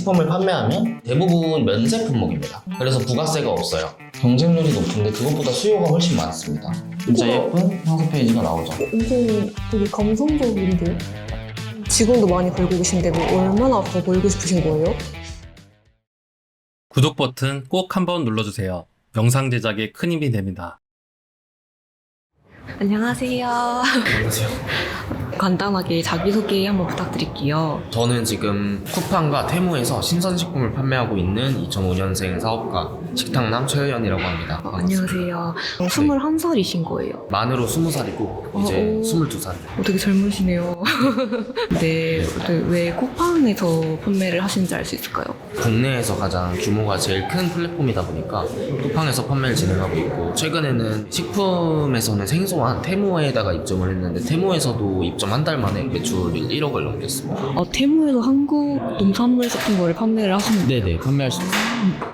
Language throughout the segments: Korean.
식품을 판매하면 대부분 면세 품목입니다. 그래서 부가세가 없어요. 경쟁률이 높은데 그것보다 수요가 훨씬 많습니다. 진짜 예쁜 상세 페이지가 나오죠. 엄청 되게 감성적인데요? 지금도 많이 벌고 계신데 뭐 얼마나 더 벌고 싶으신 거예요? 구독 버튼 꼭 한번 눌러주세요. 영상 제작에 큰 힘이 됩니다. 안녕하세요. 안녕하세요. 간단하게 자기소개 한번 부탁드릴게요. 저는 지금 쿠팡과 테무에서 신선식품을 판매하고 있는 2005년생 사업가 식탁남 최의연이라고 합니다. 안녕하세요. 21살이신 거예요. 만으로 20살이고 이제 22살. 되게 젊으시네요. 네, 왜 쿠팡에서 판매를 하시는지 알 수 있을까요? 국내에서 가장 규모가 제일 큰 플랫폼이다 보니까 쿠팡에서 판매를 진행하고 있고, 최근에는 식품에서는 생소한 테무에다가 입점을 했는데 테무에서도 입점 한 달 만에 매출이 1억을 넘겼습니다. 테무에서 한국 농산물 같은 거를 판매를 하시는 거예요? 네네, 판매할 수 있습니다.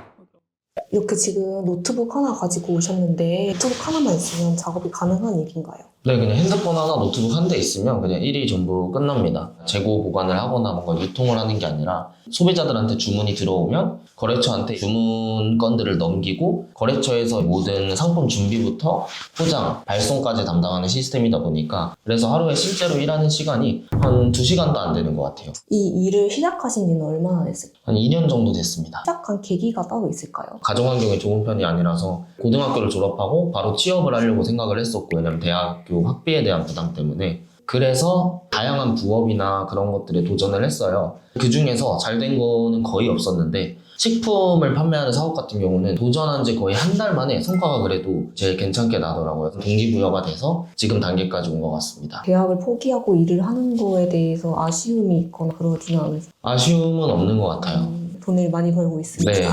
이렇게 지금 노트북 하나 가지고 오셨는데 노트북 하나만 있으면 작업이 가능한 얘기인가요? 네, 그냥 핸드폰 하나, 노트북 한 대 있으면 그냥 일이 전부 끝납니다. 재고 보관을 하거나 뭔가 유통을 하는 게 아니라 소비자들한테 주문이 들어오면 거래처한테 주문 건들을 넘기고 거래처에서 모든 상품 준비부터 포장, 발송까지 담당하는 시스템이다 보니까, 그래서 하루에 실제로 일하는 시간이 한 2시간도 안 되는 것 같아요. 이 일을 시작하신 지는 얼마나 됐을까요? 한 2년 정도 됐습니다. 시작한 계기가 따로 있을까요? 가정환경이 좋은 편이 아니라서 고등학교를 졸업하고 바로 취업을 하려고 생각을 했었고, 왜냐면 대학교 학비에 대한 부담 때문에. 그래서 다양한 부업이나 그런 것들에 도전을 했어요. 그 중에서 잘 된 거는 거의 없었는데, 식품을 판매하는 사업 같은 경우는 도전한 지 거의 한 달 만에 성과가 그래도 제일 괜찮게 나더라고요. 동기부여가 돼서 지금 단계까지 온 것 같습니다. 대학을 포기하고 일을 하는 거에 대해서 아쉬움이 있거나 그러지는 않으세요? 아쉬움은 없는 것 같아요. 돈을 많이 벌고 있으니까. 네.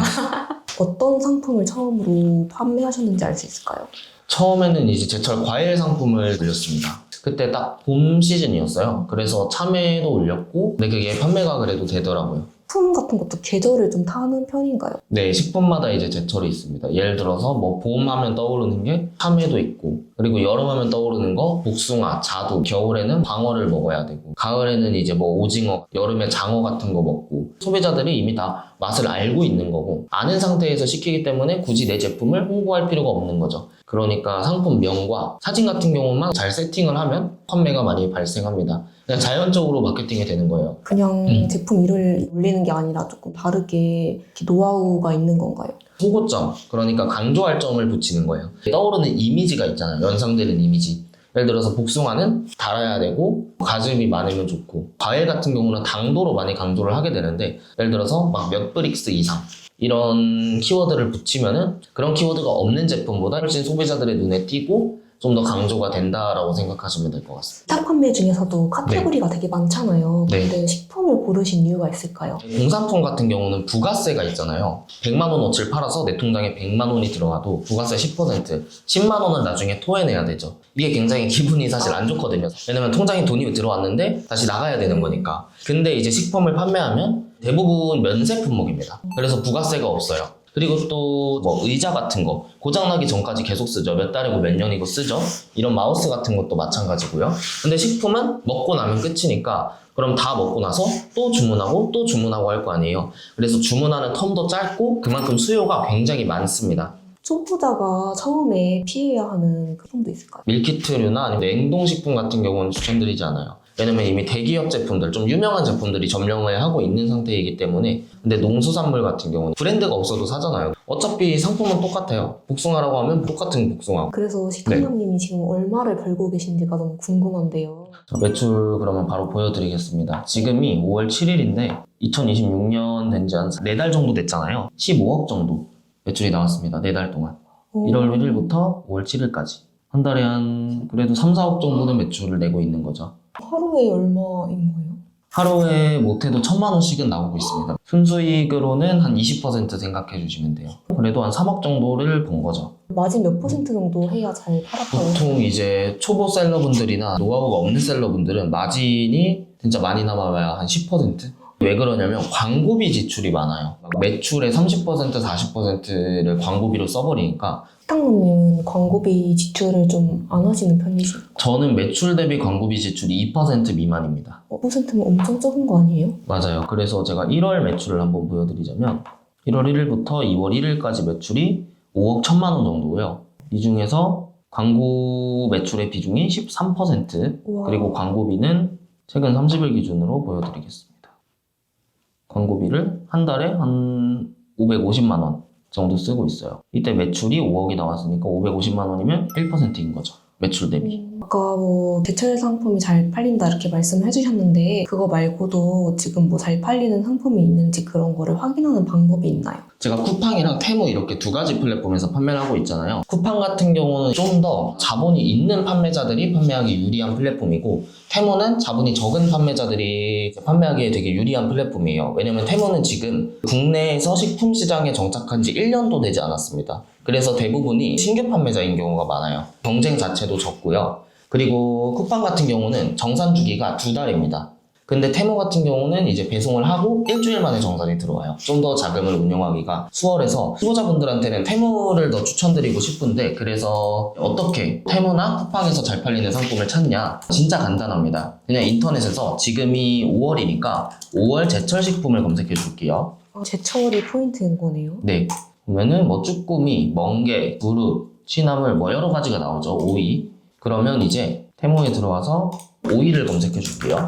어떤 상품을 처음으로 판매하셨는지 알 수 있을까요? 처음에는 이제 제철 과일 상품을 늘렸습니다. 그때 딱 봄 시즌이었어요. 그래서 참외도 올렸고, 근데 그게 판매가 그래도 되더라고요. 식품 같은 것도 계절을 좀 타는 편인가요? 네, 식품마다 이제 제철이 있습니다. 예를 들어서 뭐 봄 하면 떠오르는 게 참외도 있고, 그리고 여름 하면 떠오르는 거 복숭아, 자두, 겨울에는 방어를 먹어야 되고, 가을에는 이제 뭐 오징어, 여름에 장어 같은 거 먹고, 소비자들이 이미 다 맛을 알고 있는 거고, 아는 상태에서 시키기 때문에 굳이 내 제품을 홍보할 필요가 없는 거죠. 그러니까 상품명과 사진 같은 경우만 잘 세팅을 하면 판매가 많이 발생합니다. 그냥 자연적으로 마케팅이 되는 거예요. 그냥 제품 이름을 올리는 게 아니라 조금 다르게 이렇게 노하우가 있는 건가요? 소고점, 그러니까 강조할 점을 붙이는 거예요. 떠오르는 이미지가 있잖아요. 연상되는 이미지. 예를 들어서 복숭아는 달아야 되고 가즙이 많으면 좋고, 과일 같은 경우는 당도로 많이 강조를 하게 되는데, 예를 들어서 막 몇 브릭스 이상 이런 키워드를 붙이면은 그런 키워드가 없는 제품보다 훨씬 소비자들의 눈에 띄고 좀 더 강조가 된다라고 생각하시면 될 것 같습니다. 식탁 판매 중에서도 카테고리가 되게 많잖아요. 네. 근데 식품을 고르신 이유가 있을까요? 공산품 같은 경우는 부가세가 있잖아요. 100만 원어치를 팔아서 내 통장에 100만 원이 들어가도 부가세 10%, 10만 원은 나중에 토해내야 되죠. 이게 굉장히 기분이 사실 안 좋거든요. 왜냐면 통장에 돈이 들어왔는데 다시 나가야 되는 거니까. 근데 이제 식품을 판매하면 대부분 면세 품목입니다. 그래서 부가세가 없어요. 그리고 또 뭐 의자 같은 거 고장나기 전까지 계속 쓰죠. 몇 달이고 몇 년이고 쓰죠. 이런 마우스 같은 것도 마찬가지고요. 근데 식품은 먹고 나면 끝이니까, 그럼 다 먹고 나서 또 주문하고 또 주문하고 할 거 아니에요. 그래서 주문하는 텀도 짧고 그만큼 수요가 굉장히 많습니다. 초보자가 처음에 피해야 하는 그런 도 있을까요? 밀키트류나 아니면 냉동식품 같은 경우는 추천드리지 않아요. 왜냐면 이미 대기업 제품들, 좀 유명한 제품들이 점령을 하고 있는 상태이기 때문에. 근데 농수산물 같은 경우는 브랜드가 없어도 사잖아요. 어차피 상품은 똑같아요. 복숭아라고 하면 똑같은 복숭아. 그래서 식탁남님이 지금 얼마를 벌고 계신지가 너무 궁금한데요. 매출 그러면 바로 보여드리겠습니다. 지금이 5월 7일인데 2026년 된 지 한 4달 정도 됐잖아요. 15억 정도 매출이 나왔습니다. 4달 동안. 1월 1일부터 5월 7일까지. 한 달에 한 그래도 3, 4억 정도는 매출을 내고 있는 거죠. 하루에 얼마인 거예요? 하루에 못해도 1,000만 원씩은 나오고 있습니다. 순수익으로는 한 20% 생각해 주시면 돼요. 그래도 한 3억 정도를 번 거죠. 마진 몇 % 정도 해야 잘 팔았다고? 보통 이제 초보 셀러분들이나 노하우가 없는 셀러분들은 마진이 진짜 많이 남아야 한 10%? 왜 그러냐면 광고비 지출이 많아요. 매출의 30%, 40%를 광고비로 써버리니까 식당님은 광고비 지출을 좀 안 하시는 편이세요? 저는 매출 대비 광고비 지출이 2% 미만입니다. 퍼센트면 엄청 적은 거 아니에요? 맞아요. 그래서 제가 1월 매출을 한번 보여드리자면 1월 1일부터 2월 1일까지 매출이 5억 1천만 원 정도고요. 이 중에서 광고 매출의 비중이 13%, 우와. 그리고 광고비는 최근 30일 기준으로 보여드리겠습니다. 광고비를 한 달에 한 550만 원 정도 쓰고 있어요. 이때 매출이 5억이 나왔으니까 550만 원이면 1%인 거죠. 매출 대비. 아까 뭐 제철 상품이 잘 팔린다 이렇게 말씀해 주셨는데 그거 말고도 지금 뭐 잘 팔리는 상품이 있는지 그런 거를 확인하는 방법이 있나요? 제가 쿠팡이랑 테무 이렇게 두 가지 플랫폼에서 판매를 하고 있잖아요. 쿠팡 같은 경우는 좀 더 자본이 있는 판매자들이 판매하기 유리한 플랫폼이고, 테무는 자본이 적은 판매자들이 판매하기에 되게 유리한 플랫폼이에요. 왜냐면 테무는 지금 국내에서 식품 시장에 정착한 지 1년도 되지 않았습니다. 그래서 대부분이 신규 판매자인 경우가 많아요. 경쟁 자체도 적고요. 그리고 쿠팡 같은 경우는 정산 주기가 2달입니다. 근데 테무 같은 경우는 이제 배송을 하고 일주일 만에 정산이 들어와요. 좀 더 자금을 운용하기가 수월해서 초보자분들한테는 테무를 더 추천드리고 싶은데, 그래서 어떻게 테무나 쿠팡에서 잘 팔리는 상품을 찾냐? 진짜 간단합니다. 그냥 인터넷에서 지금이 5월이니까 5월 제철 식품을 검색해 줄게요. 제철이 포인트인 거네요. 네. 보면은 뭐 쭈꾸미, 멍게, 두릅, 취나물 뭐 여러 가지가 나오죠. 오이. 그러면 이제 테무에 들어와서 오이를 검색해 줄게요.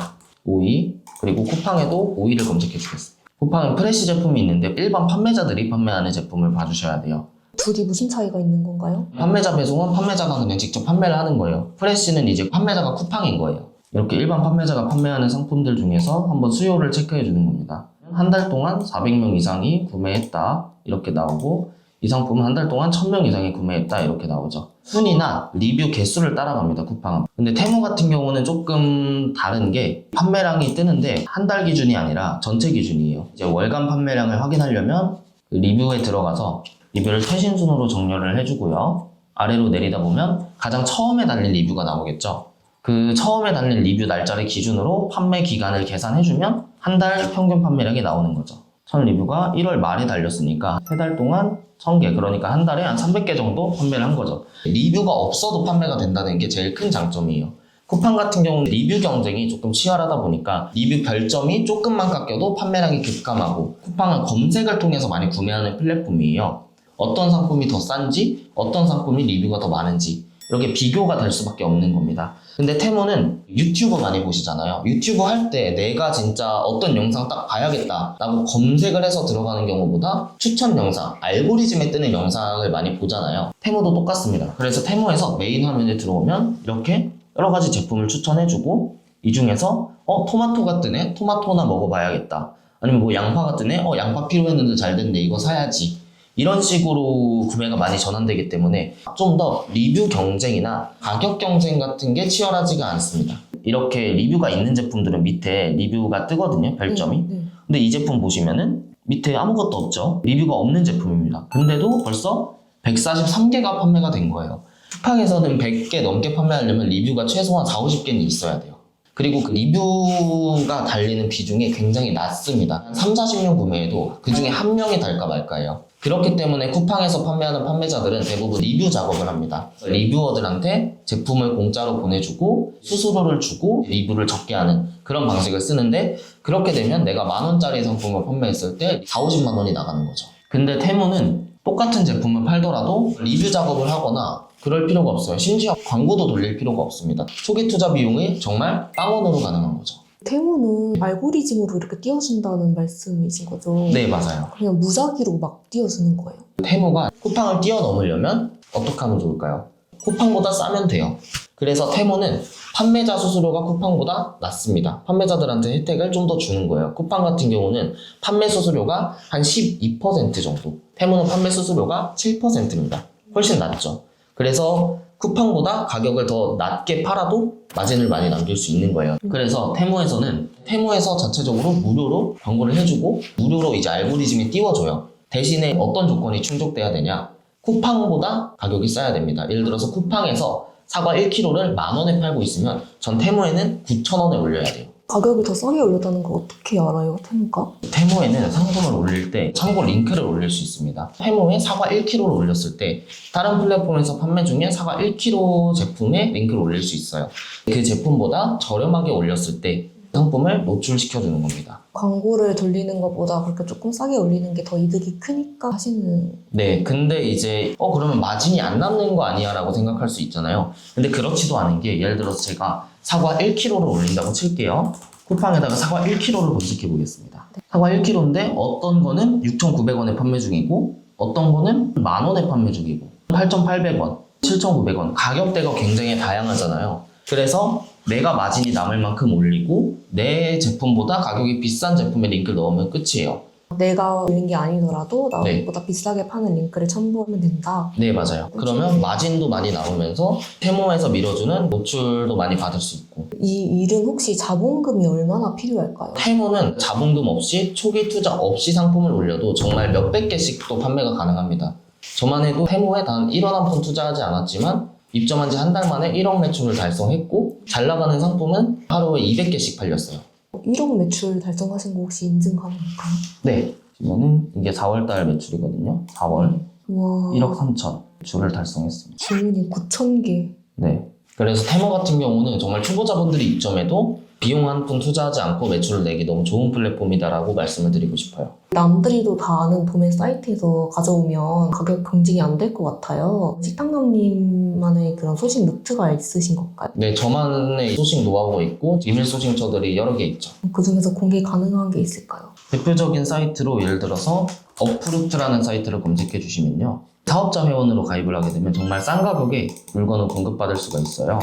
오이, 그리고 쿠팡에도 오이를 검색해 주겠습니다. 쿠팡은 프레시 제품이 있는데 일반 판매자들이 판매하는 제품을 봐주셔야 돼요. 둘이 무슨 차이가 있는 건가요? 판매자 배송은 판매자가 그냥 직접 판매를 하는 거예요. 프레시는 이제 판매자가 쿠팡인 거예요. 이렇게 일반 판매자가 판매하는 상품들 중에서 한번 수요를 체크해 주는 겁니다. 한 달 동안 400명 이상이 구매했다 이렇게 나오고, 이 상품은 한 달 동안 1000명 이상이 구매했다 이렇게 나오죠. 순위나 리뷰 개수를 따라갑니다, 쿠팡은. 근데 테무 같은 경우는 조금 다른 게 판매량이 뜨는데 한 달 기준이 아니라 전체 기준이에요. 이제 월간 판매량을 확인하려면 리뷰에 들어가서 리뷰를 최신 순으로 정렬을 해주고요. 아래로 내리다 보면 가장 처음에 달린 리뷰가 나오겠죠. 그 처음에 달린 리뷰 날짜를 기준으로 판매 기간을 계산해주면 한 달 평균 판매량이 나오는 거죠. 첫 리뷰가 1월 말에 달렸으니까 3달 동안 1000개, 그러니까 한 달에 한 300개 정도 판매를 한 거죠. 리뷰가 없어도 판매가 된다는 게 제일 큰 장점이에요. 쿠팡 같은 경우는 리뷰 경쟁이 조금 치열하다 보니까 리뷰 별점이 조금만 깎여도 판매량이 급감하고, 쿠팡은 검색을 통해서 많이 구매하는 플랫폼이에요. 어떤 상품이 더 싼지, 어떤 상품이 리뷰가 더 많은지 이렇게 비교가 될 수밖에 없는 겁니다. 근데 테무는 유튜브 많이 보시잖아요. 유튜브 할 때 내가 진짜 어떤 영상 딱 봐야겠다 라고 검색을 해서 들어가는 경우보다 추천 영상, 알고리즘에 뜨는 영상을 많이 보잖아요. 테무도 똑같습니다. 그래서 테무에서 메인 화면에 들어오면 이렇게 여러 가지 제품을 추천해주고, 이 중에서 토마토가 뜨네? 토마토나 먹어봐야겠다. 아니면 뭐 양파가 뜨네? 양파 필요했는데 잘 됐네, 이거 사야지. 이런 식으로 구매가 많이 전환되기 때문에 좀 더 리뷰 경쟁이나 가격 경쟁 같은 게 치열하지가 않습니다. 이렇게 리뷰가 있는 제품들은 밑에 리뷰가 뜨거든요, 별점이. 네. 근데 이 제품 보시면은 밑에 아무것도 없죠. 리뷰가 없는 제품입니다. 근데도 벌써 143개가 판매가 된 거예요. 쿠팡에서는 100개 넘게 판매하려면 리뷰가 최소한 40-50개는 있어야 돼요. 그리고 그 리뷰가 달리는 비중이 굉장히 낮습니다. 한 30-40명 구매해도 그 중에 한 명이 달까 말까예요. 그렇기 때문에 쿠팡에서 판매하는 판매자들은 대부분 리뷰 작업을 합니다. 리뷰어들한테 제품을 공짜로 보내주고 수수료를 주고 리뷰를 적게 하는 그런 방식을 쓰는데, 그렇게 되면 내가 10,000원짜리 상품을 판매했을 때 40-50만 원이 나가는 거죠. 근데 테무는 똑같은 제품을 팔더라도 리뷰 작업을 하거나 그럴 필요가 없어요. 심지어 광고도 돌릴 필요가 없습니다. 초기 투자 비용이 정말 빵원으로 가능한 거죠. 테무는 알고리즘으로 이렇게 띄워준다는 말씀이신 거죠? 네, 맞아요. 그냥 무작위로 막 띄워주는 거예요? 테무가 쿠팡을 뛰어넘으려면 어떻게 하면 좋을까요? 쿠팡보다 싸면 돼요. 그래서 테무는 판매자 수수료가 쿠팡보다 낮습니다. 판매자들한테 혜택을 좀 더 주는 거예요. 쿠팡 같은 경우는 판매 수수료가 한 12% 정도, 테무는 판매 수수료가 7%입니다. 훨씬 낮죠. 그래서 쿠팡보다 가격을 더 낮게 팔아도 마진을 많이 남길 수 있는 거예요. 그래서 테무에서 자체적으로 무료로 광고를 해주고 무료로 이제 알고리즘이 띄워줘요. 대신에 어떤 조건이 충족돼야 되냐? 쿠팡보다 가격이 싸야 됩니다. 예를 들어서 쿠팡에서 사과 1kg를 10,000원에 팔고 있으면 전 테무에는 9,000원에 올려야 돼요. 가격을 더 싸게 올렸다는 걸 어떻게 알아요, 테무가? 테무에는 상품을 올릴 때 참고 링크를 올릴 수 있습니다. 테무에 사과 1kg를 올렸을 때 다른 플랫폼에서 판매 중에 사과 1kg 제품에 링크를 올릴 수 있어요. 그 제품보다 저렴하게 올렸을 때 상품을 노출시켜주는 겁니다. 광고를 돌리는 것보다 그렇게 조금 싸게 올리는 게 더 이득이 크니까 하시는. 네, 근데 이제 그러면 마진이 안 남는 거 아니야 라고 생각할 수 있잖아요. 근데 그렇지도 않은 게, 예를 들어서 제가 사과 1kg를 올린다고 칠게요. 쿠팡에다가 사과 1kg를 검색해 보겠습니다. 사과 1kg인데 어떤 거는 6,900원에 판매 중이고 어떤 거는 10,000원에 판매 중이고 8,800원, 7,900원 가격대가 굉장히 다양하잖아요. 그래서 내가 마진이 남을 만큼 올리고 내 제품보다 가격이 비싼 제품에 링크를 넣으면 끝이에요. 내가 올린 게 아니더라도 네. 나보다 비싸게 파는 링크를 첨부하면 된다. 네, 맞아요. 그러면 마진도 많이 나오면서 테무에서 밀어주는 노출도 많이 받을 수 있고. 이 일은 혹시 자본금이 얼마나 필요할까요? 테무는 자본금 없이 초기 투자 없이 상품을 올려도 정말 몇백 개씩 또 판매가 가능합니다. 저만 해도 테무에 단 1원 한 푼 투자하지 않았지만 입점한 지 한 달 만에 1억 매출을 달성했고 잘 나가는 상품은 하루에 200개씩 팔렸어요. 1억 매출 달성하신 거 혹시 인증 가능할까요? 네. 보면은 이게 4월달 매출이거든요. 4월 와. 1억 3천 매출을 달성했습니다. 주문이 9,000개. 네. 그래서 테무 같은 경우는 정말 초보자분들이 입점해도 비용 한 푼 투자하지 않고 매출을 내기 너무 좋은 플랫폼이다라고 말씀을 드리고 싶어요. 남들이도 다 아는 도매 사이트에서 가져오면 가격 경쟁이 안 될 것 같아요. 식당남님만의 그런 소식 루트가 있으신 걸까요? 네, 저만의 소싱 노하우가 있고 비밀 소싱처들이 여러 개 있죠. 그 중에서 공개 가능한 게 있을까요? 대표적인 사이트로 예를 들어서 어프루트라는 사이트를 검색해 주시면요. 사업자 회원으로 가입을 하게 되면 정말 싼 가격에 물건을 공급받을 수가 있어요.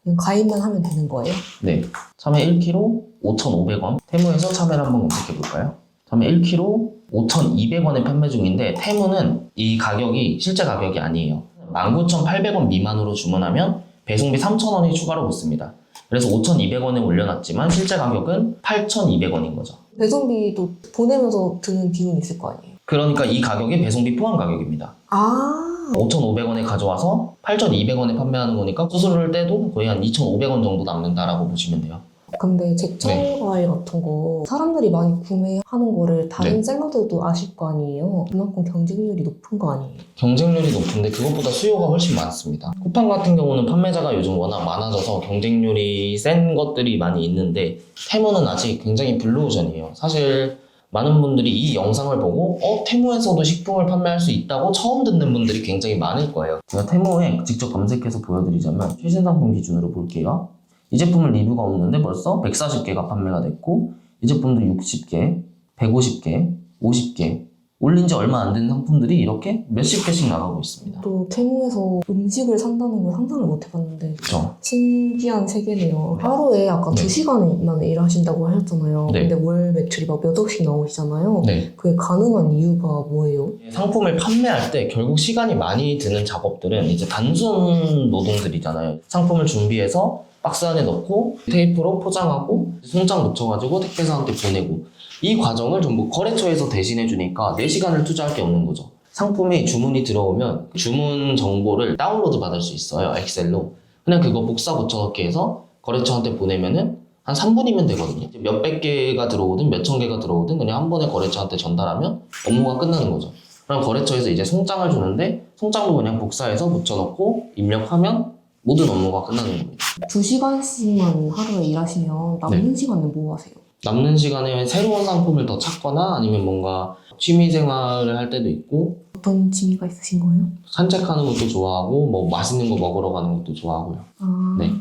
그냥 가입만 하면 되는 거예요? 네, 참외 1kg 5,500원. 테무에서 참외를 한번 검색해 볼까요? 참외 1kg 5,200원에 판매 중인데 테무는 이 가격이 실제 가격이 아니에요. 19,800원 미만으로 주문하면 배송비 3,000원이 추가로 붙습니다. 그래서 5,200원에 올려놨지만 실제 가격은 8,200원인 거죠. 배송비도 보내면서 드는 비용이 있을 거 아니에요? 그러니까 이 가격이 배송비 포함 가격입니다. 아, 5,500원에 가져와서 8,200원에 판매하는 거니까 수수료를 떼도 거의 한 2,500원 정도 남는다라고 보시면 돼요. 근데 제철 과일 같은 거 사람들이 많이 구매하는 거를 다른 네. 셀러들도 아실 거 아니에요? 그만큼 경쟁률이 높은 거 아니에요? 경쟁률이 높은데 그것보다 수요가 훨씬 많습니다. 쿠팡 같은 경우는 판매자가 요즘 워낙 많아져서 경쟁률이 센 것들이 많이 있는데 테무는 아직 굉장히 블루오션이에요. 사실 많은 분들이 이 영상을 보고 테무에서도 식품을 판매할 수 있다고 처음 듣는 분들이 굉장히 많을 거예요. 제가 테무에 직접 검색해서 보여드리자면 최신 상품 기준으로 볼게요. 이 제품은 리뷰가 없는데 벌써 140개가 판매가 됐고 이 제품도 60개, 150개, 50개 올린 지 얼마 안 된 상품들이 이렇게 몇십 개씩 나가고 있습니다. 또 테무에서 음식을 산다는 걸 상상을 못 해봤는데 그렇죠. 신기한 세계네요. 하루에 아까 네. 2시간만 일하신다고 하셨잖아요. 네. 근데 월 매출이 막 몇 억씩 나오시잖아요. 네. 그게 가능한 이유가 뭐예요? 상품을 판매할 때 결국 시간이 많이 드는 작업들은 이제 단순 노동들이잖아요. 상품을 준비해서 박스 안에 넣고 테이프로 포장하고 송장 붙여가지고 택배사한테 보내고 이 과정을 전부 거래처에서 대신해 주니까 4시간을 투자할 게 없는 거죠. 상품이 주문이 들어오면 주문 정보를 다운로드 받을 수 있어요. 엑셀로. 그냥 그거 복사 붙여넣기 해서 거래처한테 보내면은 한 3분이면 되거든요. 몇백 개가 들어오든 몇천 개가 들어오든 그냥 한 번에 거래처한테 전달하면 업무가 끝나는 거죠. 그럼 거래처에서 이제 송장을 주는데 송장도 그냥 복사해서 붙여넣고 입력하면 모든 업무가 끝나는 겁니다. 2시간씩만 하루에 일하시면 남는 시간은 뭐 하세요? 남는 시간에 새로운 상품을 더 찾거나 아니면 뭔가 취미 생활을 할 때도 있고 어떤 취미가 있으신 거예요? 산책하는 것도 좋아하고 뭐 맛있는 거 먹으러 가는 것도 좋아하고요. 아, 네.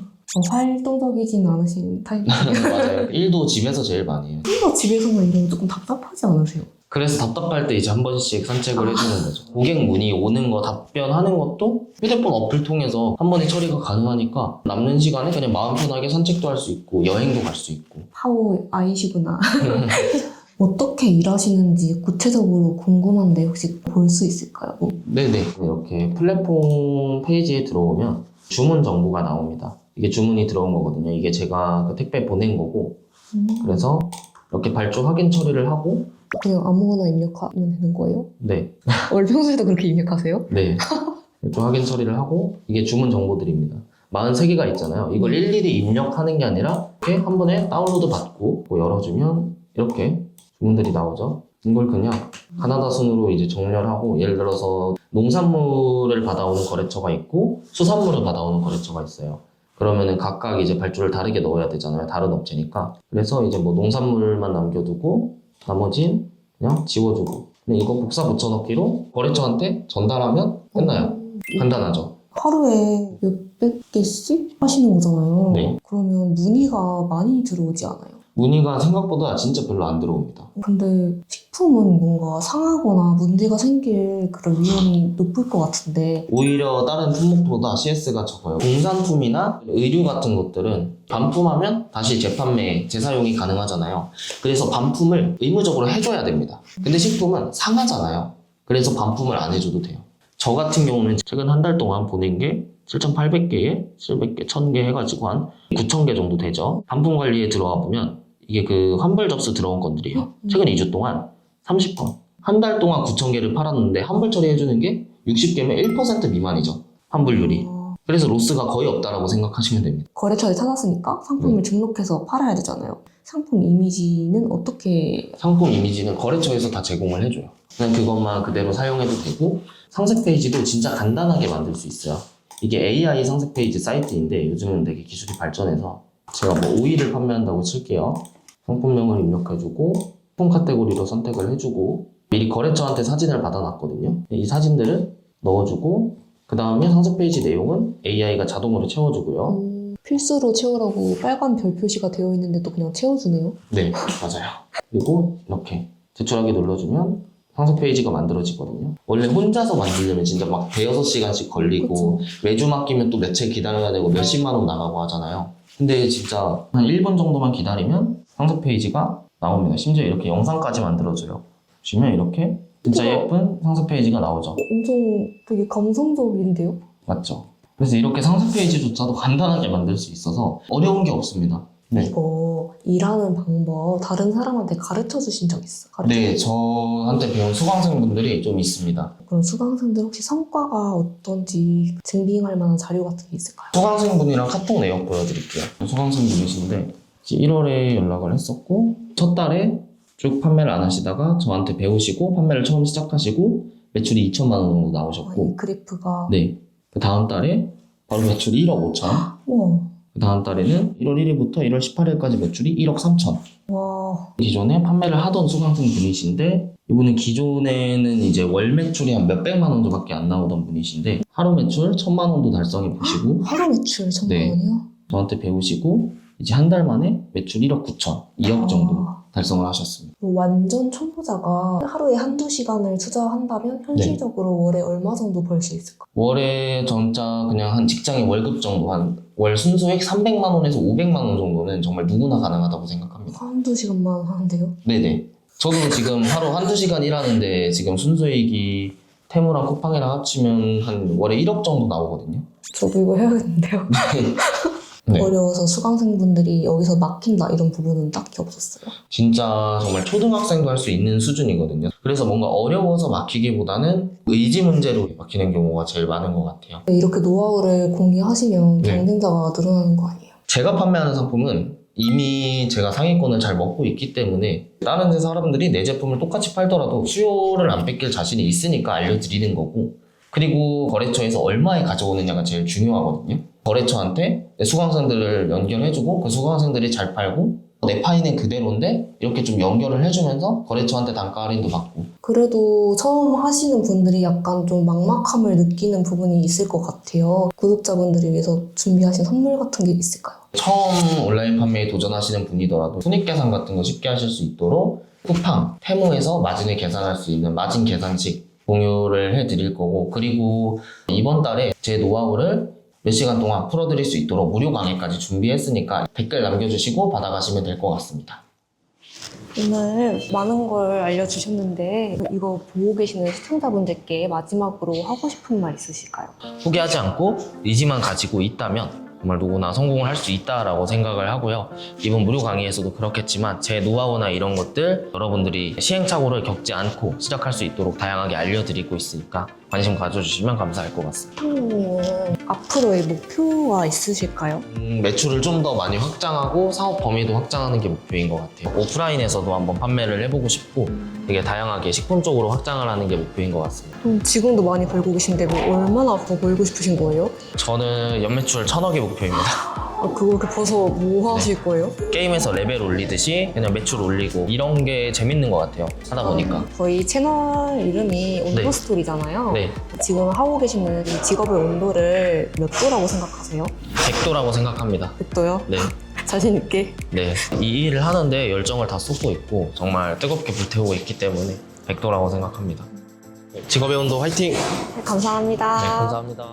활동적이진 않으신 타입이에요. 맞아요. 일도 집에서 제일 많이 해요. 혼자 집에서만 일하면 조금 답답하지 않으세요? 그래서 답답할 때 이제 한 번씩 산책을 해주는 거죠. 고객 문의 오는 거 답변하는 것도 휴대폰 어플 통해서 한 번에 처리가 가능하니까 남는 시간에 그냥 마음 편하게 산책도 할 수 있고 여행도 갈 수 있고. 파워 아이시구나. 어떻게 일하시는지 구체적으로 궁금한데 혹시 볼 수 있을까요? 네네. 이렇게 플랫폼 페이지에 들어오면 주문 정보가 나옵니다. 이게 주문이 들어온 거거든요. 이게 제가 그 택배 보낸 거고 그래서 이렇게 발주 확인 처리를 하고 그냥 아무거나 입력하면 되는 거예요? 네. 원래 평소에도 그렇게 입력하세요? 네. 발주 확인 처리를 하고 이게 주문 정보들입니다. 43개가 있잖아요. 이걸 일일이 입력하는 게 아니라 이렇게 한 번에 다운로드 받고 열어주면 이렇게 주문들이 나오죠. 이걸 그냥 가나다 순으로 이제 정렬하고, 예를 들어서 농산물을 받아오는 거래처가 있고 수산물을 받아오는 거래처가 있어요. 그러면은 각각 이제 발주를 다르게 넣어야 되잖아요. 다른 업체니까. 그래서 이제 뭐 농산물만 남겨두고 나머진 그냥 지워주고, 그냥 이거 복사 붙여넣기로 거래처한테 전달하면 끝나요. 간단하죠. 하루에 몇백 개씩 하시는 거잖아요. 네. 그러면 문의가 많이 들어오지 않아요? 문의가 생각보다 진짜 별로 안 들어옵니다. 근데 식품은 뭔가 상하거나 문제가 생길 그런 위험이 높을 것 같은데 오히려 다른 품목보다 CS가 적어요. 공산품이나 의류 같은 것들은 반품하면 다시 재판매, 재사용이 가능하잖아요. 그래서 반품을 의무적으로 해줘야 됩니다. 근데 식품은 상하잖아요. 그래서 반품을 안 해줘도 돼요. 저 같은 경우는 최근 한 달 동안 보낸 게 7,800개에 700개, 1,000개 해가지고 한 9,000개 정도 되죠. 반품 관리에 들어와 보면 이게 그 환불 접수 들어온 건들이에요. 최근 2주 동안 30건. 한 달 동안 9,000개를 팔았는데 환불 처리해주는 게 60개면 1% 미만이죠. 환불률이. 그래서 로스가 거의 없다라고 생각하시면 됩니다. 거래처에 찾았으니까 상품을 등록해서 팔아야 되잖아요. 상품 이미지는 어떻게 상품 이미지는 거래처에서 다 제공을 해줘요. 그냥 그것만 그대로 사용해도 되고, 상세 페이지도 진짜 간단하게 만들 수 있어요. 이게 AI 상세 페이지 사이트인데 요즘은 되게 기술이 발전해서, 제가 뭐 오일을 판매한다고 칠게요. 상품명을 입력해주고 상품 카테고리로 선택을 해주고, 미리 거래처한테 사진을 받아놨거든요. 이 사진들을 넣어주고, 그 다음에 상세 페이지 내용은 AI가 자동으로 채워주고요. 필수로 채우라고 빨간 별 표시가 되어 있는데도 그냥 채워주네요. 네, 맞아요. 그리고 이렇게 제출하기 눌러주면 상세 페이지가 만들어지거든요. 원래 혼자서 만들려면 진짜 막 대여섯 시간씩 걸리고, 그쵸. 매주 맡기면 또 며칠 기다려야 되고 몇십만 원 나가고 하잖아요. 근데 진짜 한 1분 정도만 기다리면 상세 페이지가 나옵니다. 심지어 이렇게 영상까지 만들어줘요. 보시면 이렇게 진짜 우와. 예쁜 상세 페이지가 나오죠. 엄청 되게 감성적인데요? 맞죠? 그래서 이렇게 상세 페이지조차도 간단하게 만들 수 있어서 어려운 게 없습니다. 네. 이거 일하는 방법 다른 사람한테 가르쳐 주신 적 있어? 네, 저한테 배운 수강생분들이 좀 있습니다. 그럼 수강생들 혹시 성과가 어떤지 증빙할 만한 자료 같은 게 있을까요? 수강생분이랑 카톡 내역 보여드릴게요. 수강생분이신데 1월에 연락을 했었고, 첫 달에 쭉 판매를 안 하시다가 저한테 배우시고 판매를 처음 시작하시고 매출이 2천만 원 정도 이 나오셨고, 그래프가 네, 그 다음 달에 바로 매출이 1억 5천, 우와 그 다음 달에는 1월 1일부터 1월 18일까지 매출이 1억 3천. 와 기존에 판매를 하던 수강생 분이신데, 이분은 기존에는 이제 월 매출이 한 몇백만 원 정도밖에 안 나오던 분이신데 하루 매출 1,000만 원도 달성해 보시고 하루 매출 1,000만 네. 원이요? 저한테 배우시고 이제 한 달 만에 매출 1억 9천, 2억 정도 아, 달성을 하셨습니다. 완전 초보자가 하루에 한두 시간을 투자한다면 현실적으로 월에 얼마 정도 벌 수 있을까요? 월에 진짜 그냥 한 직장인 월급 정도, 한 월 순수익 300만 원에서 500만 원 정도는 정말 누구나 가능하다고 생각합니다. 한두 시간만 하는데요? 네네. 저도 지금 하루 한두 시간 일하는데 지금 순수익이 테무랑 쿠팡이랑 합치면 한 월에 1억 정도 나오거든요. 저도 이거 해야겠는데요? 네. 어려워서 수강생분들이 여기서 막힌다 이런 부분은 딱히 없었어요. 진짜 정말 초등학생도 할 수 있는 수준이거든요. 그래서 뭔가 어려워서 막히기보다는 의지 문제로 막히는 경우가 제일 많은 것 같아요. 이렇게 노하우를 공유하시면 네. 경쟁자가 늘어나는 거 아니에요? 제가 판매하는 상품은 이미 제가 상위권을 잘 먹고 있기 때문에 다른 데 사람들이 내 제품을 똑같이 팔더라도 수요를 안 뺏길 자신이 있으니까 알려드리는 거고, 그리고 거래처에서 얼마에 가져오느냐가 제일 중요하거든요. 거래처한테 내 수강생들을 연결해주고 그 수강생들이 잘 팔고 내 파이는 그대로인데 이렇게 좀 연결을 해주면서 거래처한테 단가 할인도 받고. 그래도 처음 하시는 분들이 약간 좀 막막함을 느끼는 부분이 있을 것 같아요. 구독자분들을 위해서 준비하신 선물 같은 게 있을까요? 처음 온라인 판매에 도전하시는 분이더라도 손익계산 같은 거 쉽게 하실 수 있도록 쿠팡, 테무에서 마진을 계산할 수 있는 마진 계산식 공유를 해드릴 거고, 그리고 이번 달에 제 노하우를 몇 시간 동안 풀어드릴 수 있도록 무료 강의까지 준비했으니까 댓글 남겨주시고 받아가시면 될 것 같습니다. 오늘 많은 걸 알려주셨는데 이거 보고 계시는 시청자분들께 마지막으로 하고 싶은 말 있으실까요? 포기하지 않고 의지만 가지고 있다면 정말 누구나 성공을 할 수 있다라고 생각을 하고요. 이번 무료 강의에서도 그렇겠지만 제 노하우나 이런 것들 여러분들이 시행착오를 겪지 않고 시작할 수 있도록 다양하게 알려드리고 있으니까 관심 가져주시면 감사할 것 같습니다. 사장님은 앞으로의 목표가 있으실까요? 매출을 좀 더 많이 확장하고 사업 범위도 확장하는 게 목표인 것 같아요. 오프라인에서도 한번 판매를 해보고 싶고 되게 다양하게 식품 쪽으로 확장을 하는 게 목표인 것 같습니다. 지금도 많이 벌고 계신데 뭐 얼마나 더 벌고 싶으신 거예요? 저는 연매출 1,000억이 목표입니다. 그거를 벌써 뭐 하실 거예요? 게임에서 레벨 올리듯이 그냥 매출 올리고 이런 게 재밌는 것 같아요. 하다 보니까. 저희 채널 이름이 온도 네. 스토리잖아요. 네, 지금 하고 계시는 이 직업의 온도를 몇 도라고 생각하세요? 100도라고 생각합니다. 100도요? 네. 자신 있게. 네, 이 일을 하는데 열정을 다 쏟고 있고 정말 뜨겁게 불태우고 있기 때문에 100도라고 생각합니다. 직업의 온도 화이팅! 감사합니다. 네, 감사합니다.